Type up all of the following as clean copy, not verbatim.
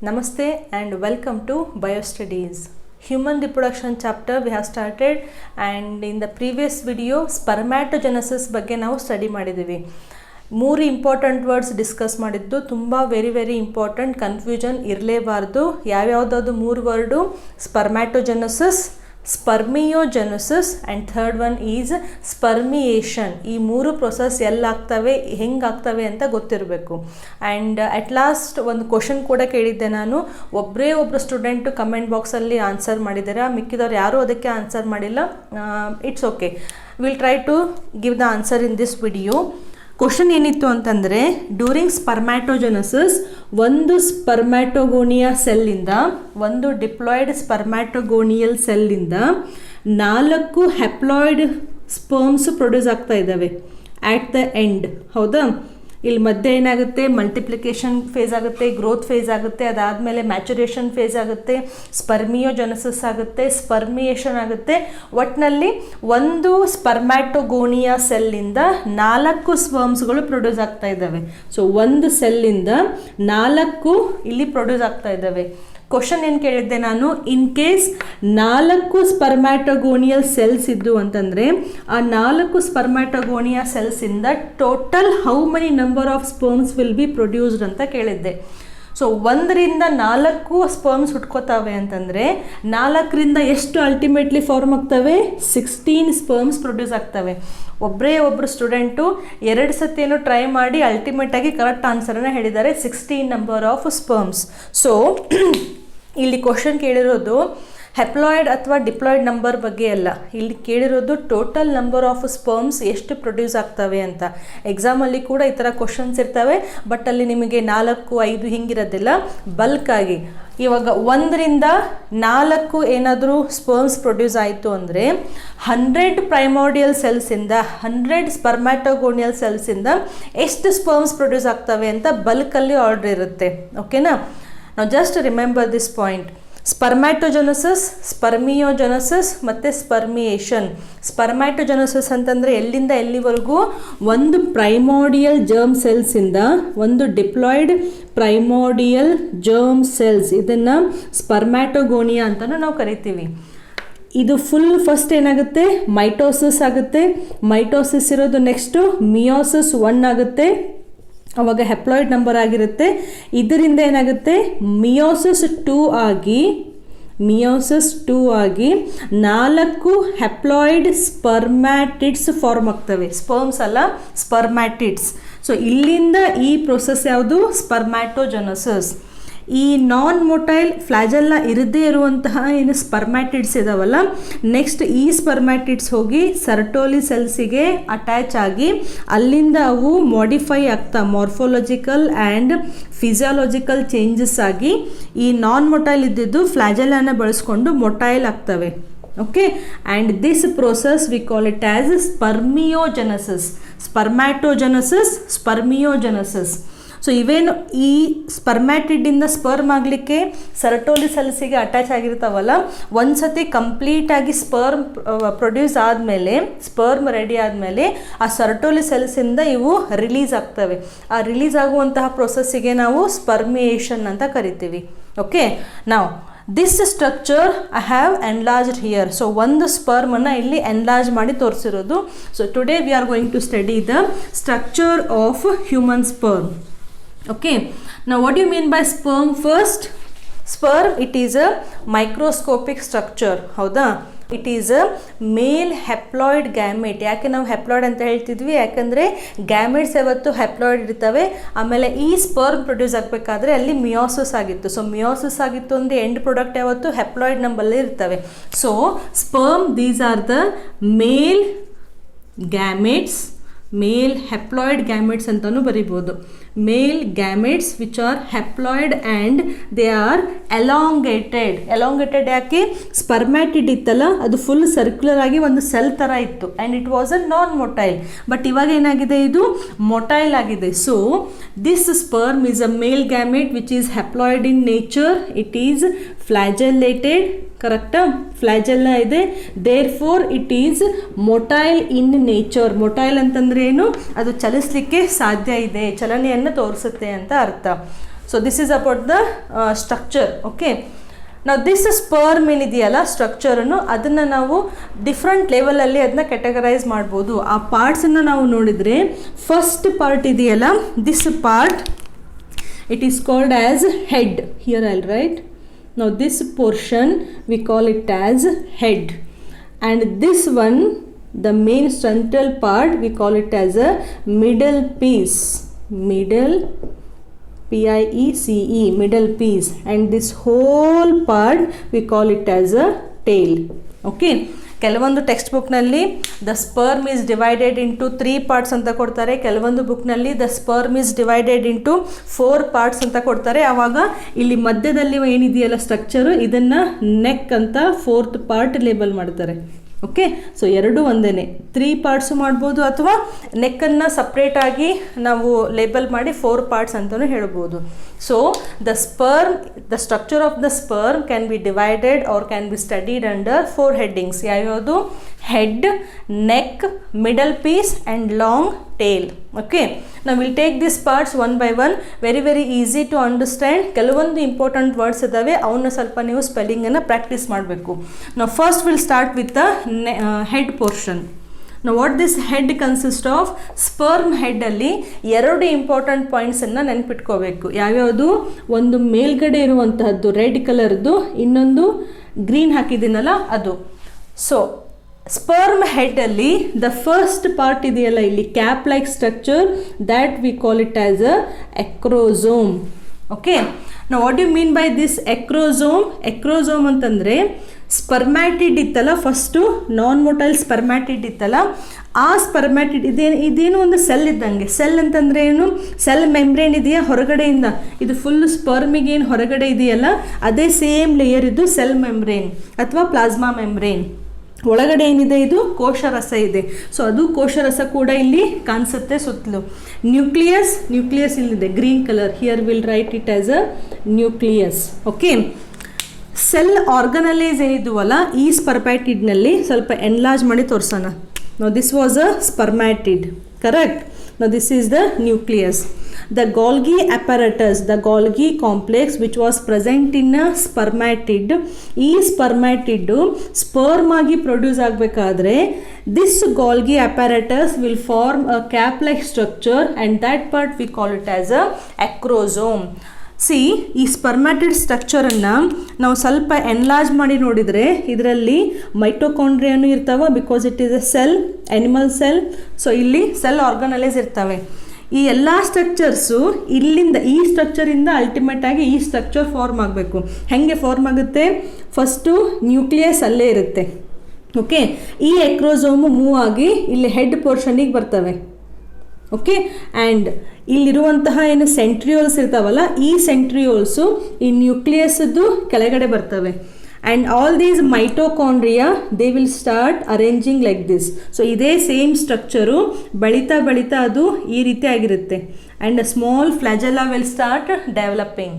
Namaste and welcome to BioStudies. Human reproduction chapter we have started, and in the previous video spermatogenesis ಬಗ್ಗೆ ನಾವು study ಮಾಡಿದ್ದೀವಿ. ಮೂರು important words discuss ಮಾಡಿದ್ದು ತುಂಬ very important, confusion ಇರಲೇಬಾರ್ದು. ಯಾವ್ಯಾವುದಾದ್ರು ಮೂರು word spermatogenesis, spermiogenesis and third one is spermiation. ಈ ಮೂರು ಪ್ರೊಸೆಸ್ ಎಲ್ಲಾಗ್ತವೆ, ಹೆಂಗಾಗ್ತವೆ ಅಂತ ಗೊತ್ತಿರಬೇಕು. ಆ್ಯಂಡ್ ಅಟ್ ಲಾಸ್ಟ್ ಒಂದು ಕ್ವಶನ್ ಕೂಡ ಕೇಳಿದ್ದೆ ನಾನು. ಒಬ್ಬರು ಸ್ಟೂಡೆಂಟು ಕಮೆಂಟ್ ಬಾಕ್ಸಲ್ಲಿ ಆನ್ಸರ್ ಮಾಡಿದ್ದಾರೆ, ಮಿಕ್ಕಿದವ್ರು ಯಾರೂ ಅದಕ್ಕೆ ಆನ್ಸರ್ ಮಾಡಿಲ್ಲ. It's okay, will try to give the answer in this video. Question ಏನಿತ್ತು ಅಂತಂದರೆ, ಡ್ಯೂರಿಂಗ್ ಸ್ಪರ್ಮ್ಯಾಟೋಜೆನೆಸಿಸ್ ಒಂದು ಸ್ಪರ್ಮ್ಯಾಟೋಗೋನಿಯಾ ಸೆಲ್ಲಿಂದ, ಒಂದು ಡಿಪ್ಲಾಯ್ಡ್ ಸ್ಪರ್ಮ್ಯಾಟೋಗೋನಿಯಲ್ ಸೆಲ್ಲಿಂದ 4 ಹೆಪ್ಲಾಯ್ಡ್ ಸ್ಪರ್ಮ್ಸ್ ಪ್ರೊಡ್ಯೂಸ್ ಆಗ್ತಾ ಇದ್ದಾವೆ ಆ್ಯಟ್ ದ ಎಂಡ್. ಹೌದಾ? ಇಲ್ಲಿ ಮಧ್ಯೆ ಏನಾಗುತ್ತೆ, ಮಲ್ಟಿಪ್ಲಿಕೇಶನ್ ಫೇಸ್ ಆಗುತ್ತೆ, ಗ್ರೋತ್ ಫೇಸ್ ಆಗುತ್ತೆ, ಅದಾದಮೇಲೆ ಮ್ಯಾಚುರೇಷನ್ ಫೇಸ್ ಆಗುತ್ತೆ, ಸ್ಪರ್ಮಿಯೋಜೆನೆಸಿಸ್ ಆಗುತ್ತೆ, ಸ್ಪರ್ಮಿಯೇಷನ್ ಆಗುತ್ತೆ. ಒಟ್ಟಿನಲ್ಲಿ ಒಂದು ಸ್ಪರ್ಮ್ಯಾಟೋಗೋನಿಯಾ ಸೆಲ್ಲಿಂದ 4 ಸ್ಪರ್ಮ್ಸ್ಗಳು ಪ್ರೊಡ್ಯೂಸ್ ಆಗ್ತಾ ಇದ್ದಾವೆ. ಸೊ ಒಂದು ಸೆಲ್ಲಿಂದ 4 ಇಲ್ಲಿ ಪ್ರೊಡ್ಯೂಸ್ ಆಗ್ತಾ ಇದ್ದಾವೆ. ಕ್ವಶನ್ ಏನು ಕೇಳಿದ್ದೆ ನಾನು, ಇನ್ ಕೇಸ್ 4 ಸ್ಪರ್ಮ್ಯಾಟೋಗೋನಿಯಲ್ ಸೆಲ್ಸ್ ಇದ್ದು ಅಂತಂದರೆ ಆ 4 ಸ್ಪರ್ಮ್ಯಾಟೋಗೋನಿಯಾ ಸೆಲ್ಸಿಂದ total how many number of sperms will be produced ಅಂತ ಕೇಳಿದ್ದೆ. ಸೊ 1ರಿಂದ 4 ಸ್ಪರ್ಮ್ಸ್ ಹುಟ್ಕೋತಾವೆ ಅಂತಂದರೆ 4ರಿಂದ ಎಷ್ಟು ಅಲ್ಟಿಮೇಟ್ಲಿ ಫಾರ್ಮ್ ಆಗ್ತವೆ? 16 ಸ್ಪರ್ಮ್ಸ್ ಪ್ರೊಡ್ಯೂಸ್ ಆಗ್ತವೆ. ಒಬ್ಬರು ಸ್ಟೂಡೆಂಟು 2 ಸತಿಯನ್ನು ಟ್ರೈ ಮಾಡಿ ಅಲ್ಟಿಮೇಟಾಗಿ ಕರೆಕ್ಟ್ ಆನ್ಸರನ್ನು ಹೇಳಿದ್ದಾರೆ, 16 ನಂಬರ್ ಆಫ್ ಸ್ಪರ್ಮ್ಸ್. ಸೊ ಇಲ್ಲಿ ಕ್ವಶನ್ ಕೇಳಿರೋದು ಹೆಪ್ಲಾಯ್ಡ್ ಅಥವಾ ಡಿಪ್ಲಾಯ್ಡ್ ನಂಬರ್ ಬಗ್ಗೆ ಅಲ್ಲ, ಇಲ್ಲಿ ಕೇಳಿರೋದು ಟೋಟಲ್ ನಂಬರ್ ಆಫ್ ಸ್ಪರ್ಮ್ಸ್ ಎಷ್ಟು ಪ್ರೊಡ್ಯೂಸ್ ಆಗ್ತವೆ ಅಂತ. ಎಕ್ಸಾಮಲ್ಲಿ ಕೂಡ ಈ ಥರ ಕ್ವಶನ್ಸ್ ಇರ್ತವೆ, ಬಟ್ ಅಲ್ಲಿ ನಿಮಗೆ 4, 5 ಹಿಂಗಿರೋದಿಲ್ಲ, ಬಲ್ಕಾಗಿ. ಇವಾಗ 1ರಿಂದ 4 ಏನಾದರೂ ಸ್ಪರ್ಮ್ಸ್ ಪ್ರೊಡ್ಯೂಸ್ ಆಯಿತು ಅಂದರೆ 100 ಪ್ರೈಮೋಡಿಯಲ್ ಸೆಲ್ಸಿಂದ, 100 ಸ್ಪರ್ಮ್ಯಾಟೋಗೋನಿಯಲ್ ಸೆಲ್ಸಿಂದ ಎಷ್ಟು ಸ್ಪರ್ಮ್ಸ್ ಪ್ರೊಡ್ಯೂಸ್ ಆಗ್ತವೆ ಅಂತ ಬಲ್ಕಲ್ಲಿ ಆರ್ಡರ್ ಇರುತ್ತೆ. ಓಕೆನಾ? ನಾವು just remember this point. Spermatogenesis, spermiogenesis ಮತ್ತು ಸ್ಪರ್ಮಿಯೇಷನ್. ಸ್ಪರ್ಮ್ಯಾಟೋಜೆನೆಸಿಸ್ ಅಂತಂದರೆ ಎಲ್ಲಿಂದ ಎಲ್ಲಿವರೆಗೂ? ಒಂದು ಪ್ರೈಮೋಡಿಯಲ್ ಜರ್ಮ್ ಸೆಲ್ಸಿಂದ ಒಂದು ಡಿಪ್ಲಾಯ್ಡ್ ಪ್ರೈಮೋಡಿಯಲ್ ಜರ್ಮ್ ಸೆಲ್ಸ್, ಇದನ್ನು ಸ್ಪರ್ಮ್ಯಾಟೋಗೋನಿಯಾ ಅಂತಲೂ ನಾವು ಕರಿತೀವಿ. ಇದು ಫಸ್ಟ್ ಏನಾಗುತ್ತೆ? ಮೈಟೋಸಿಸ್ ಆಗುತ್ತೆ. ಮೈಟೋಸಿಸ್ ಇರೋದು ನೆಕ್ಸ್ಟು ಮಿಯೋಸಿಸ್ 1 ಆಗುತ್ತೆ, ಅವಾಗ ಹೆಪ್ಲಾಯ್ಡ್ ನಂಬರ್ ಆಗಿರುತ್ತೆ. ಇದರಿಂದ ಏನಾಗುತ್ತೆ? ಮಿಯೋಸಿಸ್ 2 ಆಗಿ 4 ಹೆಪ್ಲಾಯ್ಡ್ ಸ್ಪರ್ಮ್ಯಾಟಿಡ್ಸ್ ಫಾರ್ಮ್ ಆಗ್ತವೆ. ಸ್ಪರ್ಮ್ಸ್ ಅಲ್ಲ, ಸ್ಪರ್ಮ್ಯಾಟಿಡ್ಸ್. ಸೊ ಇಲ್ಲಿಂದ ಈ ಪ್ರೊಸೆಸ್ ಯಾವುದು? ಸ್ಪರ್ಮ್ಯಾಟೋಜೆನೆಸಿಸ್. ಈ ನಾನ್ ಮೊಟೈಲ್ ಫ್ಲಾಜೆಲ್ಲ ಇರದೇ ಇರುವಂತಹ ಏನು ಸ್ಪರ್ಮ್ಯಾಟಿಡ್ಸ್ ಇದಾವಲ್ಲ, ನೆಕ್ಸ್ಟ್ ಈ ಸ್ಪರ್ಮ್ಯಾಟಿಡ್ಸ್ ಹೋಗಿ ಸರ್ಟೋಲಿ ಸೆಲ್ಸಿಗೆ ಅಟ್ಯಾಚ್ ಆಗಿ ಅಲ್ಲಿಂದ ಅವು ಮಾಡಿಫೈ ಆಗ್ತಾ, ಮಾರ್ಫೋಲಜಿಕಲ್ ಆ್ಯಂಡ್ ಫಿಸಿಯಾಲಜಿಕಲ್ ಚೇಂಜಸ್ ಆಗಿ ಈ ನಾನ್ ಮೊಟೈಲ್ ಇದ್ದಿದ್ದು ಫ್ಲಾಜೆಲ್ಲನ ಬಳಸ್ಕೊಂಡು ಮೊಟೈಲ್ ಆಗ್ತವೆ. Okay, and this process we call it as spermiogenesis. Spermatogenesis, spermiogenesis. So ಇವೇನು ಈ ಸ್ಪರ್ಮ್ಯಾಟಿಡಿಂದ ಸ್ಪರ್ಮ್ ಆಗಲಿಕ್ಕೆ ಸರ್ಟೋಲಿ ಸೆಲ್ಸಿಗೆ ಅಟ್ಯಾಚ್ ಆಗಿರ್ತಾವಲ್ಲ, ಒಂದು ಸತಿ ಕಂಪ್ಲೀಟಾಗಿ ಸ್ಪರ್ಮ್ ಪ್ರೊಡ್ಯೂಸ್ ಆದಮೇಲೆ, ಸ್ಪರ್ಮ್ ರೆಡಿ ಆದಮೇಲೆ ಆ ಸರ್ಟೋಲಿ ಸೆಲ್ಸಿಂದ ಇವು ರಿಲೀಸ್ ಆಗ್ತವೆ. ಆ ರಿಲೀಸ್ ಆಗುವಂತಹ ಪ್ರೊಸೆಸ್ಸಿಗೆ ನಾವು ಸ್ಪರ್ಮಿಯೇಷನ್ ಅಂತ ಕರಿತೀವಿ. ಓಕೆ, ನಾವು this structure I have enlarged here. So ಒಂದು ಸ್ಪರ್ಮನ್ನು ಇಲ್ಲಿ ಎನ್ಲಾರ್ಜ್ ಮಾಡಿ ತೋರಿಸಿರೋದು. So today we are going to study the structure of human sperm. Okay, now what do you mean by sperm first? Sperm, it is a microscopic structure. ಹೌದಾ? It is a male haploid gamete. ಯಾಕೆ ನಾವು haploid ಅಂತ ಹೇಳ್ತಿದ್ವಿ? ಯಾಕಂದರೆ gametes ಯಾವತ್ತು haploid ಇರ್ತವೆ. ಆಮೇಲೆ ಈ sperm produce ಆಗಬೇಕಾದ್ರೆ ಅಲ್ಲಿ ಮಿಯೋಸಿಸ್ ಆಗಿತ್ತು. ಸೊ ಮಿಯೋಸಿಸ್ ಆಗಿತ್ತು ಅಂದರೆ ಎಂಡ್ ಪ್ರಾಡಕ್ಟ್ ಯಾವತ್ತು ಹೆಪ್ಲಾಯ್ಡ್ ನಂಬಲ್ಲಿ ಇರ್ತವೆ. So sperm, these are the male gametes, male haploid gametes ಅಂತಲೂ ಬರಿಬೋದು. Male gametes which are haploid and they are elongated. Elongated ಯಾಕೆ? ಸ್ಪರ್ಮ್ಯಾಟಿಡ್ ಇತ್ತಲ್ಲ, ಅದು ಫುಲ್ ಸರ್ಕ್ಯುಲರ್ ಆಗಿ ಒಂದು ಸೆಲ್ ಥರ ಇತ್ತು and it was a non motile. But ಇವಾಗ ಏನಾಗಿದೆ? ಇದು ಮೊಟೈಲ್ ಆಗಿದೆ. So this sperm is a male gamete which is haploid in nature. It is flagellated. ಕರೆಕ್ಟಾ? ಫ್ಲಾಜೆಲ್ಲ ಇದೆ, therefore it is motile in nature. Motile ಅಂತಂದ್ರೆ ಏನು? ಅದು ಚಲಿಸಲಿಕ್ಕೆ ಸಾಧ್ಯ ಇದೆ, ಚಲನೆಯನ್ನು ತೋರಿಸುತ್ತೆ ಅಂತ ಅರ್ಥ. So this is about the structure. Okay, ನಾವು ದಿಸ್ ಸ್ಪರ್ಮ್ ಏನಿದೆಯಲ್ಲ ಸ್ಟ್ರಕ್ಚರನ್ನು, ಅದನ್ನು ನಾವು ಡಿಫ್ರೆಂಟ್ ಲೆವೆಲಲ್ಲಿ ಅದನ್ನ ಕ್ಯಾಟಗರೈಸ್ ಮಾಡ್ಬೋದು. ಆ ಪಾರ್ಟ್ಸನ್ನು ನಾವು ನೋಡಿದರೆ ಫಸ್ಟ್ ಪಾರ್ಟ್ ಇದೆಯಲ್ಲ, this part it is called as head. Here I'll write. Now this portion we call it as head, and this one, the main central part, we call it as a middle piece. Middle, P-I-E-C-E, middle piece, and this whole part we call it as a tail. Okay, ಕೆಲವೊಂದು text ಬುಕ್ನಲ್ಲಿ the sperm is divided into 3 parts ಅಂತ ಕೊಡ್ತಾರೆ, ಕೆಲವೊಂದು ಬುಕ್ನಲ್ಲಿ the sperm is divided into 4 parts ಅಂತ ಕೊಡ್ತಾರೆ. ಆವಾಗ ಇಲ್ಲಿ ಮಧ್ಯದಲ್ಲಿ ಏನಿದೆಯಲ್ಲ ಸ್ಟ್ರಕ್ಚರು, ಇದನ್ನು ನೆಕ್ ಅಂತ 4th ಪಾರ್ಟ್ ಲೇಬಲ್ ಮಾಡ್ತಾರೆ. ಓಕೆ, ಸೊ ಎರಡೂ ಒಂದೇ, 3 ಪಾರ್ಟ್ಸು ಮಾಡ್ಬೋದು ಅಥವಾ ನೆಕ್ಕನ್ನು ಸಪ್ರೇಟಾಗಿ ನಾವು ಲೇಬಲ್ ಮಾಡಿ 4 ಪಾರ್ಟ್ಸ್ ಅಂತಲೂ ಹೇಳ್ಬೋದು. So the sperm, the structure of the sperm can be divided or can be studied under 4 headings. ಯಾವ್ಯಾವುದು? Head, neck, middle piece and long tail. Okay, ನಾವು will take this parts one by one. Very easy to understand. ಕೆಲವೊಂದು important words ಇದ್ದಾವೆ, ಅವನ್ನ ಸ್ವಲ್ಪ ನೀವು ಸ್ಪೆಲ್ಲಿಂಗನ್ನು practice ಮಾಡಬೇಕು. ನಾವು first will start with the head portion. ನಾವು what this head consist of? Sperm ಹೆಡ್ಡಲ್ಲಿ 2 ಇಂಪಾರ್ಟೆಂಟ್ ಪಾಯಿಂಟ್ಸನ್ನು ನೆನ್ಪಿಟ್ಕೋಬೇಕು. ಯಾವ್ಯಾವುದು? ಒಂದು ಮೇಲ್ಗಡೆ ಇರುವಂತಹದ್ದು ರೆಡ್ ಕಲರ್ದು, ಇನ್ನೊಂದು ಗ್ರೀನ್ ಹಾಕಿದ್ದೀನಲ್ಲ ಅದು. ಸೊ ಸ್ಪರ್ಮ್ ಹೆಡ್ಡಲ್ಲಿ ದ ಫಸ್ಟ್ ಪಾರ್ಟ್ ಇದೆಯಲ್ಲ ಇಲ್ಲಿ, cap like structure, that we call it as a acrosome. Okay, ನಾವು what you mean by this acrosome? Acrosome ಅಂತಂದರೆ ಸ್ಪರ್ಮ್ಯಾಟಿಡ್ ಇತ್ತಲ್ಲ, ಫಸ್ಟು ನಾನ್ ಮೊಟೈಲ್ ಸ್ಪರ್ಮ್ಯಾಟಿಡ್ ಇತ್ತಲ್ಲ, ಆ ಸ್ಪರ್ಮ್ಯಾಟಿಡ್ ಇದೇನು ಒಂದು ಸೆಲ್ ಇದ್ದಂಗೆ. ಸೆಲ್ ಅಂತಂದರೆ ಏನು? ಸೆಲ್ ಮೆಂಬ್ರೇನ್ ಇದೆಯಾ ಹೊರಗಡೆಯಿಂದ, ಇದು ಫುಲ್ ಸ್ಪರ್ಮಿಗೆ ಏನು ಹೊರಗಡೆ ಇದೆಯಲ್ಲ ಅದೇ ಸೇಮ್ ಲೇಯರ್ ಇದು ಸೆಲ್ ಮೆಂಬ್ರೇನ್ ಅಥವಾ ಪ್ಲಾಸ್ಮಾ ಮೆಂಬ್ರೇನ್. ಒಳಗಡೆ ಏನಿದೆ? ಇದು ಕೋಶರಸ ಇದೆ. ಸೊ ಅದು ಕೋಶರಸ ಕೂಡ ಇಲ್ಲಿ ಕಾಣಿಸುತ್ತೆ ಸುತ್ತಲೂ. ನ್ಯೂಕ್ಲಿಯಸ್ ಇಲ್ಲಿದೆ green colour, here will write it as a nucleus. Okay, cell organelles ಏನಿದ್ವಲ್ಲ ಈ ಸ್ಪರ್ಮ್ಯಾಟಿಡ್ನಲ್ಲಿ ಸ್ವಲ್ಪ ಎನ್ಲಾರ್ಜ್ ಮಾಡಿ ತೋರಿಸೋಣ. ನಾವು this was a spermatid, correct. Now this is the nucleus. The Golgi apparatus, the Golgi complex which was present in a spermatid, ಈ ಸ್ಪರ್ಮ್ಯಾಟಿಡ್ sperm ಆಗಿ produce ಆಗಬೇಕಾದ್ರೆ this Golgi apparatus will form a cap like structure and that part we call it as a acrosome. C, ಈ ಸ್ಪರ್ಮ್ಯಾಟಿಡ್ ಸ್ಟ್ರಕ್ಚರನ್ನು ನಾವು ಸ್ವಲ್ಪ enlarge ಮಾಡಿ ನೋಡಿದರೆ ಇದರಲ್ಲಿ ಮೈಟೋಕಾಂಡ್ರಿಯಾನು ಇರ್ತಾವೆ, because it is A cell, animal cell. So ಇಲ್ಲಿ ಸೆಲ್ ಆರ್ಗನಲೈಸ್ ಇರ್ತವೆ. ಈ ಎಲ್ಲ ಸ್ಟ್ರಕ್ಚರ್ಸು ಇಲ್ಲಿಂದ, ಈ ಸ್ಟ್ರಕ್ಚರಿಂದ ಅಲ್ಟಿಮೇಟ್ ಆಗಿ ಈ ಸ್ಟ್ರಕ್ಚರ್ ಫಾರ್ಮ್ ಆಗಬೇಕು. ಹೇಗೆ ಫಾರ್ಮ್ ಆಗುತ್ತೆ? ಫಸ್ಟು ನ್ಯೂಕ್ಲಿಯಸ್ ಅಲ್ಲೇ ಇರುತ್ತೆ. ಓಕೆ, ಈ ಎಕ್ರೋಸೋಮು ಮೂವ್ ಆಗಿ ಇಲ್ಲಿ ಹೆಡ್ ಪೋರ್ಷನಿಗೆ ಬರ್ತವೆ. ಓಕೆ, ಆ್ಯಂಡ್ ಇಲ್ಲಿರುವಂತಹ ಏನು ಸೆಂಟ್ರಿಯೋಲ್ಸ್ ಇರ್ತಾವಲ್ಲ, ಈ ಸೆಂಟ್ರಿಯೋಲ್ಸು ಈ ನ್ಯೂಕ್ಲಿಯಸ್ದು ಕೆಳಗಡೆ ಬರ್ತವೆ. And all these mitochondria they will start arranging like this. So ಇದೇ ಸೇಮ್ ಸ್ಟ್ರಕ್ಚರು ಬೆಳೀತಾ ಅದು ಈ ರೀತಿ ಆಗಿರುತ್ತೆ. And a small flagella will start developing.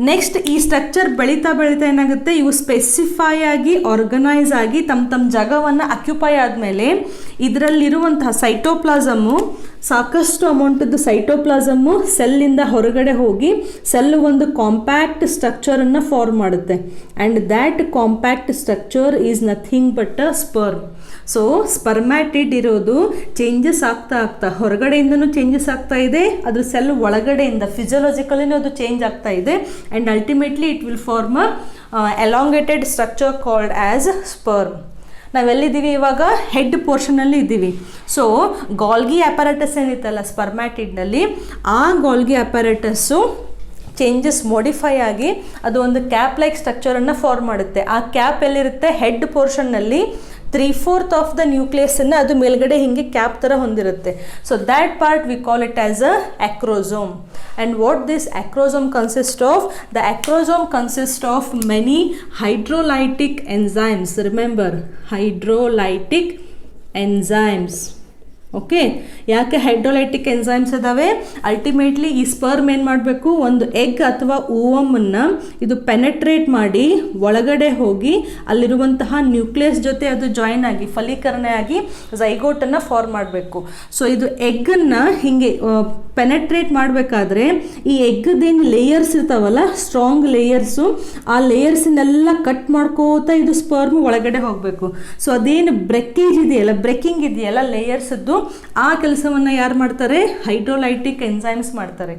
Next ಈ ಸ್ಟ್ರಕ್ಚರ್ ಬೆಳೀತಾ ಏನಾಗುತ್ತೆ, ಇವು ಸ್ಪೆಸಿಫೈ ಆಗಿ ಆರ್ಗನೈಸ್ ಆಗಿ ತಮ್ಮ ಜಾಗವನ್ನು ಅಕ್ಯುಪೈ ಆದಮೇಲೆ ಇದರಲ್ಲಿರುವಂತಹ ಸೈಟೋಪ್ಲಾಸಮ್ಮು, ಸಾಕಷ್ಟು ಅಮೌಂಟದ್ದು ಸೈಟೋಪ್ಲಾಸಮ್ಮು ಸೆಲ್ಲಿಂದ ಹೊರಗಡೆ ಹೋಗಿ ಸೆಲ್ ಒಂದು ಕಾಂಪ್ಯಾಕ್ಟ್ ಸ್ಟ್ರಕ್ಚರನ್ನು ಫಾರ್ಮ್ ಮಾಡುತ್ತೆ. And that compact structure is nothing but a sperm. So spermatid ಇರೋದು ಚೇಂಜಸ್ ಆಗ್ತಾ ಹೊರಗಡೆಯಿಂದನೂ ಚೇಂಜಸ್ ಆಗ್ತಾ ಇದೆ, ಅದ್ರ ಸೆಲ್ ಒಳಗಡೆಯಿಂದ ಫಿಸಿಯೋಲಾಜಿಕಲಿನೂ ಅದು ಚೇಂಜ್ ಆಗ್ತಾ ಇದೆ. And ultimately it will form a elongated structure called as sperm. ನಾವೆಲ್ಲಿದ್ದೀವಿ ಇವಾಗ? ಹೆಡ್ ಪೋರ್ಷನಲ್ಲಿ ಇದ್ದೀವಿ. ಸೊ ಗಾಲ್ಗಿ ಅಪ್ಯಾರಟಸ್ ಏನಿತ್ತಲ್ಲ ಸ್ಪರ್ಮ್ಯಾಟಿಡ್ನಲ್ಲಿ, ಆ ಗಾಲ್ಗಿ ಅಪ್ಯಾರಟಸ್ಸು ಚೇಂಜಸ್ ಮಾಡಿಫೈ ಆಗಿ ಅದು ಒಂದು ಕ್ಯಾಪ್ ಲೈಕ್ ಸ್ಟ್ರಕ್ಚರನ್ನು ಫಾರ್ಮ್ ಮಾಡುತ್ತೆ. ಆ ಕ್ಯಾಪ್ ಎಲ್ಲಿರುತ್ತೆ? ಹೆಡ್ ಪೋರ್ಷನ್ನಲ್ಲಿ 3/4 ಆಫ್ ದ ನ್ಯೂಕ್ಲಿಯಸ್ಸನ್ನು ಅದು ಮೇಲ್ಗಡೆ ಹಿಂಗೆ ಕ್ಯಾಪ್ ಥರ ಹೊಂದಿರುತ್ತೆ. So that part we call it as a acrosome. And what this acrosome consists of? The acrosome consists of many hydrolytic enzymes. Remember, hydrolytic enzymes. Okay, ಯಾಕೆ hydrolytic enzymes ಇದಾವೆ? Ultimately ಈ sperm ಏನು ಮಾಡಬೇಕು, ಒಂದು egg ಅಥವಾ ಓವಮನ್ನು ಇದು penetrate ಮಾಡಿ ಒಳಗಡೆ ಹೋಗಿ ಅಲ್ಲಿರುವಂತಹ ನ್ಯೂಕ್ಲಿಯಸ್ ಜೊತೆ ಅದು ಜಾಯಿನ್ ಆಗಿ ಫಲೀಕರಣ ಆಗಿ ಝೈಗೋಟನ್ನು ಫಾರ್ಮ್ ಮಾಡಬೇಕು. ಸೊ ಇದು ಎಗ್ಗನ್ನು ಹೀಗೆ ಪೆನೆಟ್ರೇಟ್ ಮಾಡಬೇಕಾದ್ರೆ ಈ ಎಗ್ಗದೇನು ಲೇಯರ್ಸ್ ಇರ್ತಾವಲ್ಲ, ಸ್ಟ್ರಾಂಗ್ ಲೇಯರ್ಸು, ಆ ಲೇಯರ್ಸನ್ನೆಲ್ಲ ಕಟ್ ಮಾಡ್ಕೋತಾ ಇದು ಸ್ಪರ್ಮ್ ಒಳಗಡೆ ಹೋಗಬೇಕು. ಸೊ ಅದೇನು ಬ್ರೇಕಿಂಗ್ ಇದೆಯಲ್ಲ ಲೇಯರ್ಸದ್ದು, ಆ ಕೆಲಸವನ್ನು ಯಾರು ಮಾಡ್ತಾರೆ? ಹೈಡ್ರೋಲೈಟಿಕ್ ಎನ್ಸೈಮ್ಸ್ ಮಾಡ್ತಾರೆ.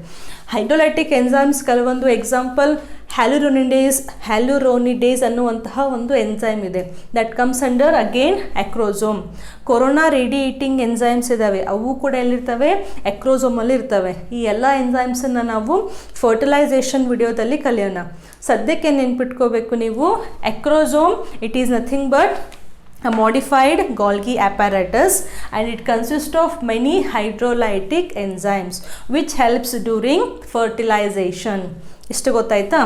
ಹೈಡ್ರೋಲೈಟಿಕ್ ಎನ್ಸೈಮ್ಸ್ ಕೆಲವೊಂದು ಎಕ್ಸಾಂಪಲ್ ಹ್ಯಾಲುರೋನಿಡೇಸ್ ಅನ್ನುವಂತಹ ಒಂದು ಎನ್ಸೈಮ್ ಇದೆ, that comes under again acrosome. Corona radiating enzymes ಇದ್ದಾವೆ, ಅವು ಕೂಡ ಎಲ್ಲಿರ್ತವೆ? ಅಕ್ರೋಸೋಮಲ್ಲಿ ಇರ್ತವೆ. ಈ ಎಲ್ಲ ಎನ್ಸೈಮ್ಸನ್ನು ನಾವು ಫರ್ಟಿಲೈಸೇಷನ್ ವಿಡಿಯೋದಲ್ಲಿ ಕಲಿಯೋಣ. ಸದ್ಯಕ್ಕೆ ನೆನ್ಪಿಟ್ಕೋಬೇಕು ನೀವು, acrosome it is nothing but a modified Golgi apparatus and it consists of many hydrolytic enzymes which helps during fertilization. ಇಷ್ಟು ಗೊತ್ತಾಯ್ತಾ?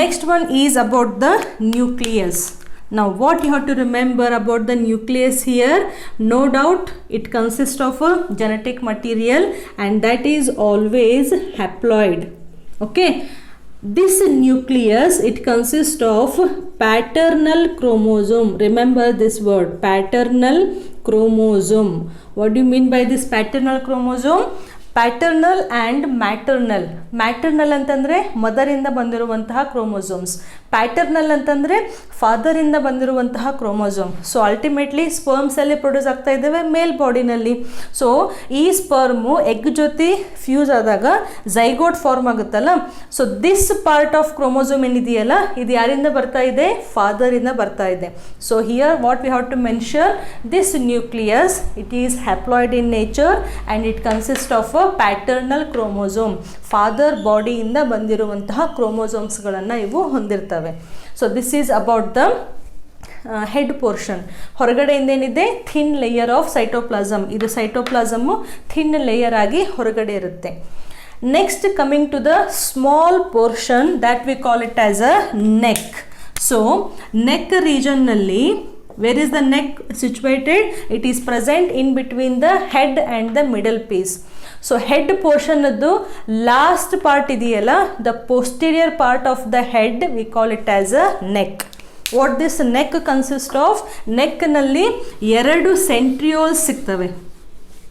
Next one is about the nucleus. Now what you have to remember about the nucleus here? No doubt it consists of a genetic material and that is always haploid. Okay, this nucleus it consists of paternal chromosome. Remember this word, paternal chromosome. What do you mean by this paternal chromosome? Paternal and maternal. Maternal ಅಂತಂದರೆ ಮದರಿಂದ ಬಂದಿರುವಂತಹ chromosomes, paternal ಅಂತಂದರೆ ಫಾದರಿಂದ ಬಂದಿರುವಂತಹ chromosome. So ultimately sperms ಅಲ್ಲಿ produce ಆಗ್ತಾ ಇದ್ದಾವೆ male ಬಾಡಿನಲ್ಲಿ. ಸೊ ಈ ಸ್ಪರ್ಮು ಎಗ್ ಜೊತೆ ಫ್ಯೂಸ್ ಆದಾಗ ಝೈಗೋಟ್ ಫಾರ್ಮ್ ಆಗುತ್ತಲ್ಲ, so this part of chromosome ಏನಿದೆಯಲ್ಲ, ಇದು ಯಾರಿಂದ ಬರ್ತಾ ಇದೆ? ಫಾದರಿಂದ ಬರ್ತಾ ಇದೆ. So here what we have to mention, this nucleus it is haploid in nature and it consist of paternal chromosome. Father ಬಾಡಿಯಿಂದ ಬಂದಿರುವಂತಹ ಕ್ರೋಮೋಸೋಮ್ಸ್ಗಳನ್ನು ಇವು ಹೊಂದಿರ್ತವೆ. So this is about the head portion. ಹೊರಗಡೆಯಿಂದೇನಿದೆ? Thin layer of cytoplasm. ಇದು cytoplasm thin layer ಆಗಿ ಹೊರಗಡೆ ಇರುತ್ತೆ. Next coming to the small portion that we call it as a neck. So neck ರೀಜನ್ನಲ್ಲಿ, where is the neck situated? It is present in between the head and the middle piece. So head portion addu last part idiyalla, the posterior part of the head we call it as a neck. What this neck consists of? Neck nalli ಎರಡು centrioles ಸಿಗ್ತವೆ.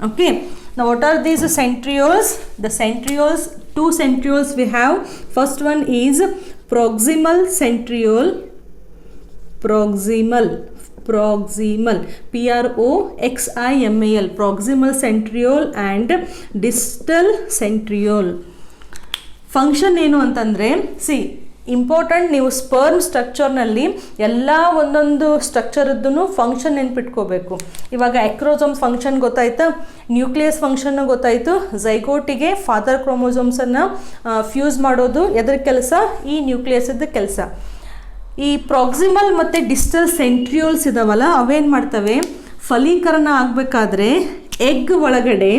Okay, now what are these centrioles? The centrioles, two centrioles we have. First one is proximal centriole, proximal PROXIMAL, proximal centriole and distal centriole. Function ಏನು ಅಂತಂದರೆ, C important, ನೀವು sperm ಸ್ಟ್ರಕ್ಚರ್ನಲ್ಲಿ ಎಲ್ಲ ಒಂದೊಂದು ಸ್ಟ್ರಕ್ಚರದ್ದು function ನೆನ್ಪಿಟ್ಕೋಬೇಕು. ಇವಾಗ ಅಕ್ರೋಸೋಮ್ function ಗೊತ್ತಾಯ್ತಾ, nucleus function ಗೊತ್ತಾಯಿತು, ಝೈಗೋಟಿಗೆ father ಕ್ರೋಮೋಸೋಮ್ಸನ್ನು fuse ಮಾಡೋದು ಎದ್ರ ಕೆಲಸ? ಈ ನ್ಯೂಕ್ಲಿಯಸ್ದ ಕೆಲಸ. ಈ ಪ್ರಾಕ್ಸಿಮಲ್ ಮತ್ತು ಡಿಸ್ಟಲ್ ಸೆಂಟ್ರಿಯೋಲ್ಸ್ ಇದಾವಲ್ಲ, ಅವೇನು ಮಾಡ್ತವೆ? ಫಲೀಕರಣ ಆಗಬೇಕಾದ್ರೆ ಎಗ್ ಒಳಗಡೆ,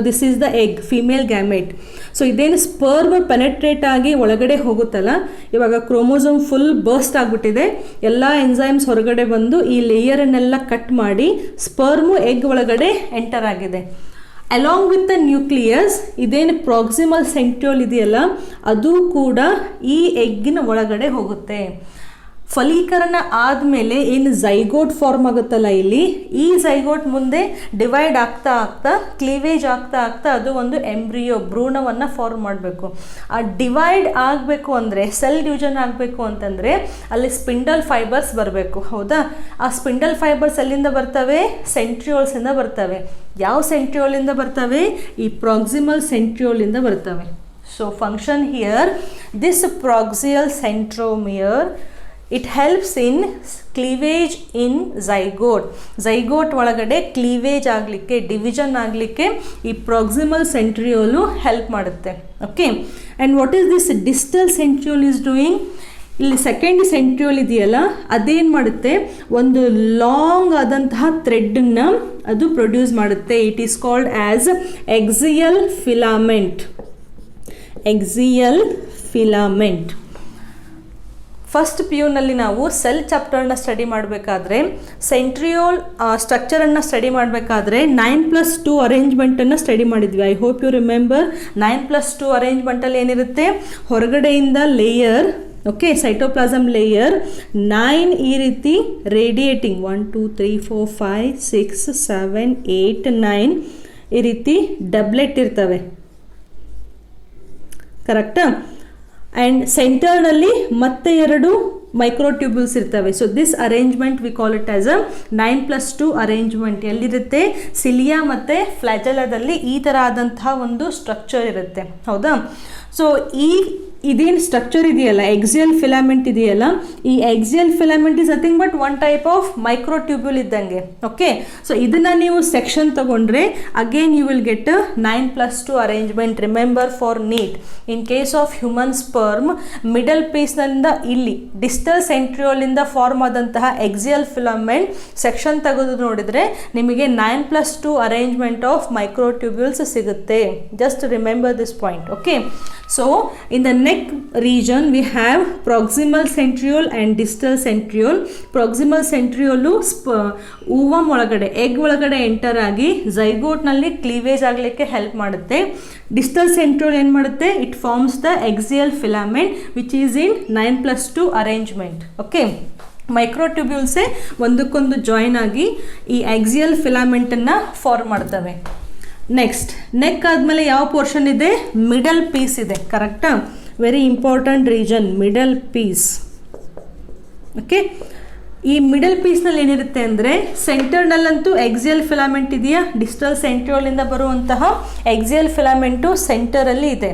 this is the egg, female gamete. So ಇದೇನು ಸ್ಪರ್ಮ್ ಪೆನೆಟ್ರೇಟ್ ಆಗಿ ಒಳಗಡೆ ಹೋಗುತ್ತಲ್ಲ, ಇವಾಗ ಕ್ರೋಮೋಸೋಮ್ ಫುಲ್ ಬರ್ಸ್ಟ್ ಆಗಿಬಿಟ್ಟಿದೆ, ಎಲ್ಲ ಎನ್ಸೈಮ್ಸ್ ಹೊರಗಡೆ ಬಂದು ಈ ಲೇಯರನ್ನೆಲ್ಲ ಕಟ್ ಮಾಡಿ ಸ್ಪರ್ಮು ಎಗ್ ಒಳಗಡೆ ಎಂಟರ್ ಆಗಿದೆ. ಅಲಾಂಗ್ ವಿತ್ ದ ನ್ಯೂಕ್ಲಿಯಸ್ ಇದೇನು ಪ್ರಾಕ್ಸಿಮಲ್ ಸೆಂಟ್ರಿಯೋಲ್ ಇದೆಯಲ್ಲ, ಅದು ಕೂಡ ಈ ಎಗ್ಗಿನ ಒಳಗಡೆ ಹೋಗುತ್ತೆ. ಫಲೀಕರಣ ಆದಮೇಲೆ ಏನು ಝೈಗೋಟ್ ಫಾರ್ಮ್ ಆಗುತ್ತಲ್ಲ ಇಲ್ಲಿ, ಈ ಝೈಗೋಟ್ ಮುಂದೆ ಡಿವೈಡ್ ಆಗ್ತಾ ಆಗ್ತಾ, ಕ್ಲೀವೇಜ್ ಆಗ್ತಾ ಆಗ್ತಾ ಅದು ಒಂದು ಎಂಬ್ರಿಯೋ, ಭ್ರೂಣವನ್ನು ಫಾರ್ಮ್ ಮಾಡಬೇಕು. ಆ ಡಿವೈಡ್ ಆಗಬೇಕು ಅಂದರೆ, ಸೆಲ್ ಡಿವಿಷನ್ ಆಗಬೇಕು ಅಂತಂದರೆ ಅಲ್ಲಿ ಸ್ಪಿಂಡಲ್ ಫೈಬರ್ಸ್ ಬರಬೇಕು, ಹೌದಾ? ಆ ಸ್ಪಿಂಡಲ್ ಫೈಬರ್ಸ್ ಎಲ್ಲಿಂದ ಬರ್ತವೆ? ಸೆಂಟ್ರಿಯೋಲ್ಸಿಂದ ಬರ್ತವೆ. ಯಾವ ಸೆಂಟ್ರಿಯೋಲಿಂದ ಬರ್ತವೆ? ಈ ಪ್ರಾಕ್ಸಿಮಲ್ ಸೆಂಟ್ರಿಯೋಲಿಂದ ಬರ್ತವೆ. So function here, this proximal centromere it helps in cleavage in zygote. zygote ಒಳಗಡೆ ಕ್ಲೀವೇಜ್ ಆಗಲಿಕ್ಕೆ, ಡಿವಿಷನ್ ಆಗಲಿಕ್ಕೆ ಈ ಪ್ರಾಕ್ಸಿಮಲ್ ಸೆಂಟ್ರಿಯೋಲು ಹೆಲ್ಪ್ ಮಾಡುತ್ತೆ. Okay, and what is this distal centriole is doing? ಇಲ್ಲಿ ಸೆಕೆಂಡ್ ಸೆಂಟ್ರಿಯೋಲ್ ಇದೆಯಲ್ಲ, ಅದೇನು ಮಾಡುತ್ತೆ? ಒಂದು ಲಾಂಗ್ ಆದಂತಹ ಥ್ರೆಡ್ಡನ್ನು ಅದು ಪ್ರೊಡ್ಯೂಸ್ ಮಾಡುತ್ತೆ. It is called as axial filament. Axial filament. First P ಯುನಲ್ಲಿ ನಾವು ಸೆಲ್ ಚಾಪ್ಟರ್ನ ಸ್ಟಡಿ ಮಾಡಬೇಕಾದ್ರೆ ಸೆಂಟ್ರಿಯೋಲ್ ಸ್ಟ್ರಕ್ಚರನ್ನು ಸ್ಟಡಿ ಮಾಡಬೇಕಾದ್ರೆ 9+2 ಅರೇಂಜ್ಮೆಂಟನ್ನು ಸ್ಟಡಿ ಮಾಡಿದ್ವಿ. ಐ ಹೋಪ್ ಯು ರಿಮೆಂಬರ್ 9+2 ಅರೇಂಜ್ಮೆಂಟಲ್ಲಿ ಏನಿರುತ್ತೆ, ಹೊರಗಡೆಯಿಂದ ಲೇಯರ್, ಓಕೆ, ಸೈಟೋಪ್ಲಾಸಮ್ ಲೇಯರ್ 9 ಈ ರೀತಿ ರೇಡಿಯೇಟಿಂಗ್ 1 2 3 4 5 6 7 8 9 ಈ ರೀತಿ ಡಬ್ಲೆಟ್ ಇರ್ತವೆ, ಕರೆಕ್ಟಾ? ಆ್ಯಂಡ್ ಸೆಂಟರ್ನಲ್ಲಿ ಮತ್ತೆ 2 ಮೈಕ್ರೋಟ್ಯೂಬ್ಯೂಲ್ಸ್ ಇರ್ತವೆ. So this arrangement V call it as a 9+2 arrangement. ಎಲ್ಲಿರುತ್ತೆ, ಸಿಲಿಯಾ ಮತ್ತು ಫ್ಲಾಜೆಲಾದಲ್ಲಿ ಈ ಥರ ಆದಂತಹ ಒಂದು ಸ್ಟ್ರಕ್ಚರ್ ಇರುತ್ತೆ, ಹೌದಾ? ಸೊ ಇದೇನು ಸ್ಟ್ರಕ್ಚರ್ ಇದೆಯಲ್ಲ, ಎಕ್ಸಿಯಲ್ ಫಿಲಾಮೆಂಟ್ ಇದೆಯಲ್ಲ, ಈ axial filament is nothing but one type of microtubule ಇದ್ದಂಗೆ, ಓಕೆ? ಸೊ ಇದನ್ನು ನೀವು ಸೆಕ್ಷನ್ ತಗೊಂಡ್ರೆ again you will get 9+2 arrangement. Remember for NEET, in case of human sperm middle ಪೀಸ್ನಿಂದ ಇಲ್ಲಿ ಡಿಸ್ಟಲ್ ಸೆಂಟ್ರಿಯೋಲಿಂದ ಫಾರ್ಮ್ ಆದಂತಹ ಎಕ್ಸಿಯಲ್ ಫಿಲಾಮೆಂಟ್ ಸೆಕ್ಷನ್ ತೆಗೆದು ನೋಡಿದರೆ ನಿಮಗೆ 9+2 ಅರೇಂಜ್ಮೆಂಟ್ ಆಫ್ ಮೈಕ್ರೋಟ್ಯೂಬ್ಯೂಲ್ಸ್ ಸಿಗುತ್ತೆ. Just remember this point, okay? So in the neck region we have proximal centriole and distal centriole. proximal centriole ovum ಒಳಗಡೆ, egg ಒಳಗಡೆ ಎಂಟರ್ ಆಗಿ ಝೈಗೋಟ್ನಲ್ಲಿ ಕ್ಲೀವೇಜ್ ಆಗಲಿಕ್ಕೆ ಹೆಲ್ಪ್ ಮಾಡುತ್ತೆ. ಡಿಸ್ಟಲ್ ಸೆಂಟ್ರಿಯೋಲ್ ಏನು ಮಾಡುತ್ತೆ, it forms the axial filament which is in 9+2 arrangement, okay? ಮೈಕ್ರೋಟ್ಯೂಬ್ಯೂಲ್ಸೇ ಒಂದಕ್ಕೊಂದು ಜಾಯಿನ್ ಆಗಿ ಈ ಎಕ್ಸಿಯಲ್ ಫಿಲಾಮೆಂಟನ್ನು ಫಾರ್ಮ್ ಮಾಡ್ತವೆ. ನೆಕ್ಸ್ಟ್, ನೆಕ್ ಆದಮೇಲೆ ಯಾವ ಪೋರ್ಷನ್ ಇದೆ, ಮಿಡಲ್ ಪೀಸ್ ಇದೆ, ಕರೆಕ್ಟಾ? Very important region, middle piece, okay? ಈ ಮಿಡಲ್ ಪೀಸ್ನಲ್ಲಿ ಏನಿರುತ್ತೆ ಅಂದರೆ ಸೆಂಟರ್ನಲ್ಲಂತೂ ಎಕ್ಸಿಯಲ್ ಫಿಲಾಮೆಂಟ್ ಇದೆಯಾ, ಡಿಸ್ಟಲ್ ಸೆಂಟ್ರಿಯೋಲಿಂದ ಬರುವಂತಹ ಎಕ್ಸಿಯಲ್ ಫಿಲಾಮೆಂಟು ಸೆಂಟರಲ್ಲಿ ಇದೆ.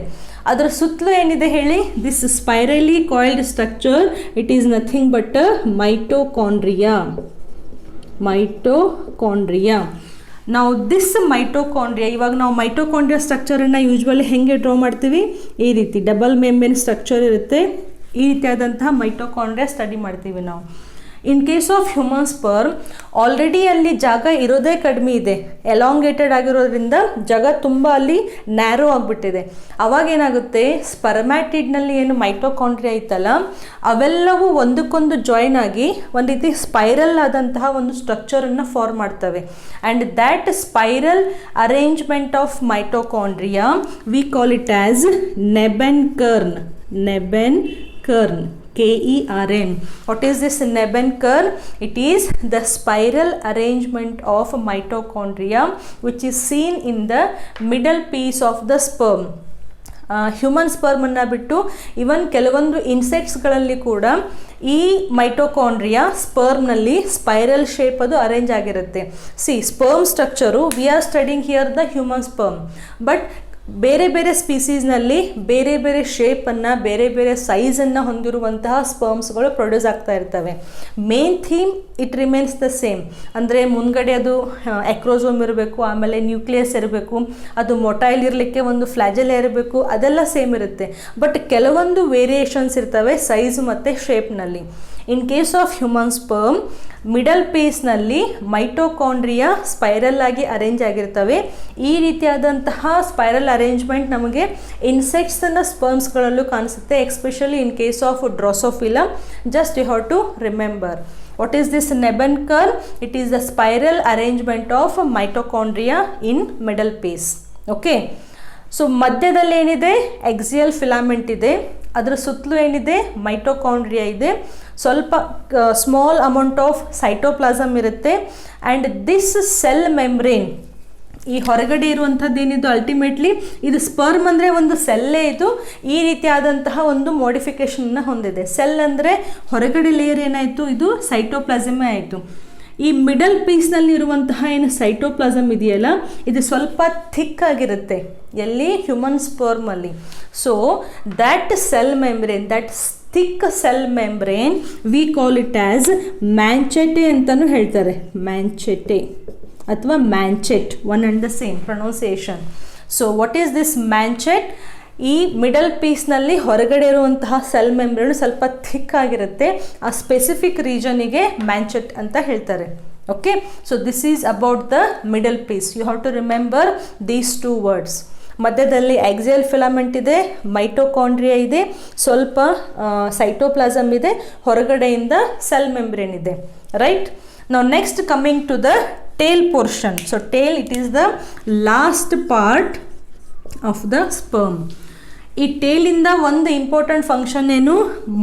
ಅದರ ಸುತ್ತಲೂ ಏನಿದೆ ಹೇಳಿ, this spirally coiled structure, it is nothing but mitochondria. Mitochondria. ನಾವು ದಿಸ್ ಮೈಟೋಕಾಂಡ್ರಿಯಾ, ಇವಾಗ ನಾವು ಮೈಟೋಕಾಂಡ್ರಿಯಾ ಸ್ಟ್ರಕ್ಚರನ್ನು ಯೂಶ್ವಲಿ ಹೇಗೆ ಡ್ರಾ ಮಾಡ್ತೀವಿ, ಈ ರೀತಿ ಡಬಲ್ ಮೆಂಬ್ರೇನ್ ಸ್ಟ್ರಕ್ಚರ್ ಇರುತ್ತೆ, ಈ ರೀತಿಯಾದಂತಹ ಮೈಟೋಕಾಂಡ್ರಿಯಾ ಸ್ಟಡಿ ಮಾಡ್ತೀವಿ ನಾವು. ಇನ್ case of human sperm already ಅಲ್ಲಿ ಜಾಗ ಇರೋದೇ ಕಡಿಮೆ ಇದೆ, ಎಲಾಂಗೇಟೆಡ್ ಆಗಿರೋದ್ರಿಂದ ಜಾಗ ತುಂಬ ಅಲ್ಲಿ ನ್ಯಾರೋ ಆಗಿಬಿಟ್ಟಿದೆ. ಅವಾಗೇನಾಗುತ್ತೆ, ಸ್ಪರ್ಮ್ಯಾಟಿಡ್ನಲ್ಲಿ ಏನು ಮೈಟೋಕಾಂಡ್ರಿಯಾ ಇತ್ತಲ್ಲ ಅವೆಲ್ಲವೂ ಒಂದಕ್ಕೊಂದು ಜಾಯಿನ್ ಆಗಿ ಒಂದು ರೀತಿ ಸ್ಪೈರಲ್ ಆದಂತಹ ಒಂದು ಸ್ಟ್ರಕ್ಚರನ್ನು ಫಾರ್ಮ್ ಮಾಡ್ತವೆ. And that spiral arrangement of mitochondria we call it as nebenkern. Nebenkern, KERN. What is this Nebenkern? It is the spiral arrangement of mitochondria which is seen in the middle piece of the sperm. Human ಸ್ಪರ್ಮನ್ನು ಬಿಟ್ಟು even ಕೆಲವೊಂದು ಇನ್ಸೆಕ್ಟ್ಸ್ಗಳಲ್ಲಿ ಕೂಡ ಈ mitochondria ಸ್ಪರ್ಮ್ನಲ್ಲಿ spiral shape ಅದು arrange ಆಗಿರುತ್ತೆ. Sperm structure we are studying here the human sperm, but ಬೇರೆ ಬೇರೆ ಸ್ಪೀಸೀಸ್ನಲ್ಲಿ ಬೇರೆ ಬೇರೆ ಶೇಪನ್ನು, ಬೇರೆ ಬೇರೆ ಸೈಜನ್ನು ಹೊಂದಿರುವಂತಹ ಸ್ಪರ್ಮ್ಸ್ಗಳು ಪ್ರೊಡ್ಯೂಸ್ ಆಗ್ತಾ ಇರ್ತವೆ. Main theme it remains the same, ಅಂದರೆ ಮುಂದ್ಗಡೆ ಅದು ಎಕ್ರೋಸೋಮ್ ಇರಬೇಕು, ಆಮೇಲೆ ನ್ಯೂಕ್ಲಿಯಸ್ ಇರಬೇಕು, ಅದು ಮೊಟೈಲ್ ಇರಲಿಕ್ಕೆ ಒಂದು ಫ್ಲಾಜೆಲ್ಲ ಇರಬೇಕು, ಅದೆಲ್ಲ ಸೇಮ್ ಇರುತ್ತೆ. ಬಟ್ ಕೆಲವೊಂದು ವೇರಿಯೇಷನ್ಸ್ ಇರ್ತವೆ ಸೈಜ್ ಮತ್ತು ಶೇಪ್ನಲ್ಲಿ. In case of human sperm middle ಪೀಸ್ನಲ್ಲಿ ಮೈಟೋಕಾಂಡ್ರಿಯಾ ಸ್ಪೈರಲ್ ಆಗಿ ಅರೇಂಜ್ ಆಗಿರ್ತವೆ. ಈ ರೀತಿಯಾದಂತಹ ಸ್ಪೈರಲ್ ಅರೇಂಜ್ಮೆಂಟ್ ನಮಗೆ ಇನ್ಸೆಕ್ಟ್ಸ್ನ ಸ್ಪರ್ಮ್ಸ್ಗಳಲ್ಲೂ ಕಾಣಿಸುತ್ತೆ, especially in case of Drosophila. Just you have to remember. What is this Nebenkern? It is the spiral arrangement of mitochondria in middle piece. Okay. So ಮಧ್ಯದಲ್ಲಿ ಏನಿದೆ, ಎಕ್ಸಿಯಲ್ ಫಿಲಾಮೆಂಟ್ ಇದೆ, ಅದರ ಸುತ್ತಲೂ ಏನಿದೆ, ಮೈಟೋಕಾಂಡ್ರಿಯಾ ಇದೆ, ಸ್ವಲ್ಪ ಸ್ಮಾಲ್ ಅಮೌಂಟ್ ಆಫ್ ಸೈಟೋಪ್ಲಾಸಮ್ ಇರುತ್ತೆ. And this cell membrane, ಈ ಹೊರಗಡೆ ಇರುವಂಥದ್ದು ಏನಿದು ಅಲ್ಟಿಮೇಟ್ಲಿ ಇದು ಸ್ಪರ್ಮ್ ಅಂದರೆ ಒಂದು ಸೆಲ್ಲೇ ಇದು ಈ ರೀತಿಯಾದಂತಹ ಒಂದು ಮೋಡಿಫಿಕೇಷನ್ನ ಹೊಂದಿದೆ. ಸೆಲ್ ಅಂದರೆ ಹೊರಗಡೆ ಲೇಯರ್ ಏನಾಯಿತು, ಇದು ಸೈಟೋಪ್ಲಾಸಮೇ ಆಯಿತು. ಈ ಮಿಡಲ್ ಪೀಸ್ನಲ್ಲಿ ಇರುವಂತಹ ಏನು ಸೈಟೋಪ್ಲಾಸಮ್ ಇದೆಯಲ್ಲ ಇದು ಸ್ವಲ್ಪ ಥಿಕ್ ಆಗಿರುತ್ತೆ, ಎಲ್ಲಿ, ಹ್ಯೂಮನ್ ಸ್ಪರ್ಮಲ್ಲಿ. So that cell membrane, that thick cell membrane we call it as manchette ಅಂತಲೂ ಹೇಳ್ತಾರೆ. ಮ್ಯಾಂಚೆಟೆ ಅಥವಾ manchette, one and the same pronunciation. So what is this manchette? ಈ ಮಿಡಲ್ ಪೀಸ್ನಲ್ಲಿ ಹೊರಗಡೆ ಇರುವಂತಹ ಸೆಲ್ ಮೆಂಬ್ರೇನ್ ಸ್ವಲ್ಪ ಥಿಕ್ ಆಗಿರುತ್ತೆ, ಆ ಸ್ಪೆಸಿಫಿಕ್ ರೀಜನಿಗೆ ಮ್ಯಾಂಚೆಟ್ ಅಂತ ಹೇಳ್ತಾರೆ. Okay, so this is about the middle piece. You have to remember these two words. ಮಧ್ಯದಲ್ಲಿ axial filament ಇದೆ, ಮೈಟೋಕಾಂಡ್ರಿಯಾ ಇದೆ, ಸ್ವಲ್ಪ ಸೈಟೋಪ್ಲಾಸಮ್ ಇದೆ, ಹೊರಗಡೆಯಿಂದ ಸೆಲ್ ಮೆಂಬ್ರೇನ್ ಇದೆ. Right. Now next coming to the tail portion. So tail, it is the last part of the sperm. ಈ ಟೇಲಿಂದ ಒಂದು important function ಏನು,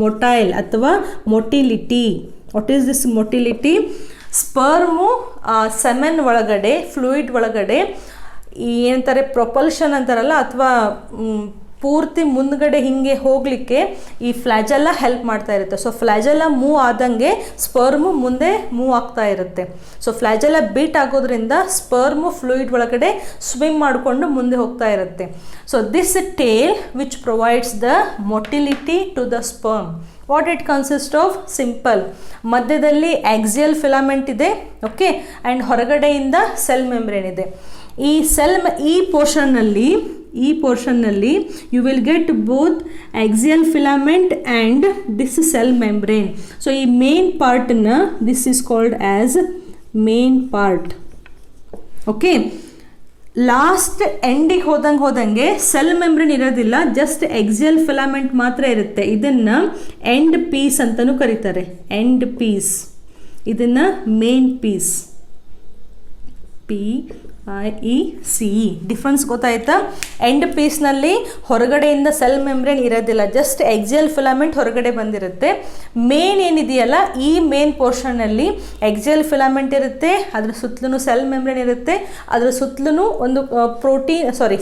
ಮೊಟೈಲ್ ಅಥವಾ motility. What is this motility? Sperm semen ಒಳಗಡೆ, fluid ಒಳಗಡೆ ಏನಂತಾರೆ propulsion ಅಂತಾರಲ್ಲ, ಅಥವಾ ಪೂರ್ತಿ ಮುಂದ್ಗಡೆ ಹಿಂಗೆ ಹೋಗಲಿಕ್ಕೆ ಈ ಫ್ಲಾಜೆಲ್ಲ ಹೆಲ್ಪ್ ಮಾಡ್ತಾ ಇರುತ್ತೆ. ಸೊ ಫ್ಲಾಜೆಲ್ಲ ಮೂವ್ ಆದಂಗೆ ಸ್ಪರ್ಮು ಮುಂದೆ ಮೂವ್ ಆಗ್ತಾ ಇರುತ್ತೆ. ಸೊ ಫ್ಲಾಜೆಲ್ಲ ಬೀಟ್ ಆಗೋದ್ರಿಂದ ಸ್ಪರ್ಮು ಫ್ಲೂಯಿಡ್ ಒಳಗಡೆ ಸ್ವಿಮ್ ಮಾಡಿಕೊಂಡು ಮುಂದೆ ಹೋಗ್ತಾ ಇರುತ್ತೆ. So this tail which provides the motility to the sperm. What it consist of? Simple. ಮಧ್ಯದಲ್ಲಿ ಆಕ್ಸಿಯಲ್ ಫಿಲಮೆಂಟ್ ಇದೆ, ಓಕೆ, ಆ್ಯಂಡ್ ಹೊರಗಡೆಯಿಂದ ಸೆಲ್ ಮೆಂಬ್ರೇನ್ ಇದೆ. ಈ ಪೋರ್ಷನ್ನಲ್ಲಿ you will get both axial filament and this cell membrane. So ಈ main ಪಾರ್ಟ್ನ this is called as main part. Okay, last ಎಂಡಿಗೆ ಹೋದಂಗೆ cell membrane ಇರೋದಿಲ್ಲ, ಜಸ್ಟ್ ಆಕ್ಸಿಯಲ್ ಫಿಲಮೆಂಟ್ ಮಾತ್ರ ಇರುತ್ತೆ. ಇದನ್ನು ಎಂಡ್ ಪೀಸ್ ಅಂತಲೂ ಕರೀತಾರೆ. ಎಂಡ್ ಪೀಸ್, ಇದನ್ನು ಮೇನ್ ಪೀಸ್, PIECE. ಡಿಫ್ರೆನ್ಸ್ ಗೊತ್ತಾಯ್ತಾ? ಎಂಡ್ ಪೀಸ್ನಲ್ಲಿ ಹೊರಗಡೆಯಿಂದ ಸೆಲ್ ಮೆಂಬ್ರೇನ್ ಇರೋದಿಲ್ಲ, ಜಸ್ಟ್ ಆಕ್ಸಿಯಲ್ ಫಿಲಮೆಂಟ್ ಹೊರಗಡೆ ಬಂದಿರುತ್ತೆ. ಮೇನ್ ಏನಿದೆಯಲ್ಲ, ಈ ಮೇನ್ ಪೋರ್ಷನ್ನಲ್ಲಿ ಆಕ್ಸಿಯಲ್ ಫಿಲಮೆಂಟ್ ಇರುತ್ತೆ, ಅದ್ರ ಸುತ್ತಲೂ ಸೆಲ್ ಮೆಂಬ್ರೇನ್ ಇರುತ್ತೆ, ಅದ್ರ ಸುತ್ತಲೂ ಒಂದು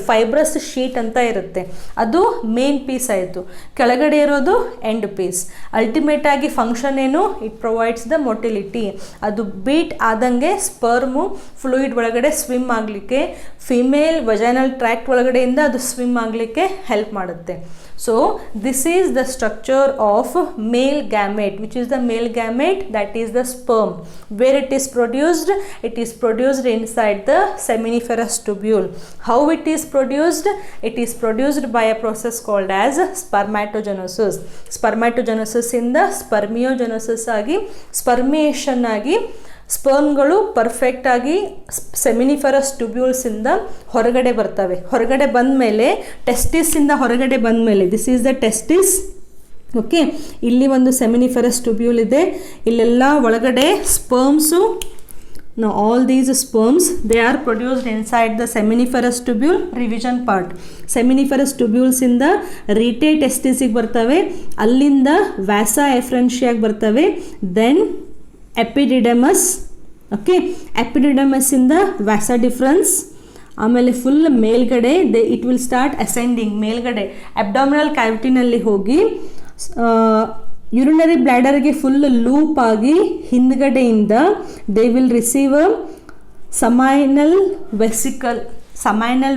ಫೈಬ್ರಸ್ ಶೀಟ್ ಅಂತ ಇರುತ್ತೆ. ಅದು ಮೇನ್ ಪೀಸ್ ಆಯಿತು. ಕೆಳಗಡೆ ಇರೋದು ಎಂಡ್ ಪೀಸ್. ಅಲ್ಟಿಮೇಟ್ ಆಗಿ ಫಂಕ್ಷನ್ ಏನು? It provides the motility. ಅದು ಬೀಟ್ ಆದಂಗೆ ಸ್ಪರ್ಮು ಫ್ಲೂಯಿಡ್ ಒಳಗಡೆ ಸ್ವಿಮ್ ಆಗಲಿಕ್ಕೆ, ಫಿಮೇಲ್ ವಜೈನಲ್ ಟ್ರ್ಯಾಕ್ಟ್ ಒಳಗಡೆಯಿಂದ ಅದು ಸ್ವಿಮ್ ಆಗಲಿಕ್ಕೆ ಹೆಲ್ಪ್ ಮಾಡುತ್ತೆ. So this is the structure of male gamete. Which is the male gamete? That is the sperm. Where it is produced? It is produced inside the seminiferous tubule. How it is produced? It is produced by a process called as spermatogenesis. Spermatogenesis ಇಂದ ಸ್ಪರ್ಮಿಯೋಜೆನೆಸಿಸ್ ಆಗಿ, ಸ್ಪರ್ಮಿಯೇಷನ್ ಆಗಿ ಸ್ಪರ್ಮ್ಗಳು perfect ಆಗಿ seminiferous ಟ್ಯೂಬ್ಯೂಲ್ಸಿಂದ ಹೊರಗಡೆ ಬರ್ತವೆ. ಹೊರಗಡೆ ಬಂದ ಮೇಲೆ ಟೆಸ್ಟಿಸಿಂದ ಹೊರಗಡೆ ಬಂದ ಮೇಲೆ, this is the testis. Okay, ಇಲ್ಲಿ ಒಂದು ಸೆಮಿನಿಫರಸ್ ಟ್ಯೂಬ್ಯೂಲ್ ಇದೆ, ಇಲ್ಲೆಲ್ಲ ಒಳಗಡೆ sperms. Now all these sperms, they are produced inside the seminiferous tubule. Revision part. Seminiferous tubules ಇಂದ ರೀಟೇ ಟೆಸ್ಟಿಸಿಗೆ ಬರ್ತವೆ, ಅಲ್ಲಿಂದ ವ್ಯಾಸಾ ಎಫ್ರೆನ್ಷಿಯಾಗಿ ಬರ್ತವೆ, ದೆನ್ ಎಪಿಡಿಡಮಸ್. ಓಕೆ, ಎಪಿಡಿಡಮಸ್ಸಿಂದ ವ್ಯಾಸಾ ಡಿಫ್ರೆನ್ಸ್, ಆಮೇಲೆ ಫುಲ್ ಮೇಲ್ಗಡೆ ಇಟ್ ವಿಲ್ ಸ್ಟಾರ್ಟ್ ಅಸೆಂಡಿಂಗ್. ಮೇಲ್ಗಡೆ ಅಬ್ಡಾಮಿನಲ್ ಕ್ಯಾವಿಟಿನಲ್ಲಿ ಹೋಗಿ ಯೂರಿನರಿ ಬ್ಲ್ಯಾಡರ್ಗೆ ಫುಲ್ ಲೂಪ್ ಆಗಿ ಹಿಂದ್ಗಡೆಯಿಂದ ದೇ ವಿಲ್ ರಿಸೀವ್ ಸಮೈನಲ್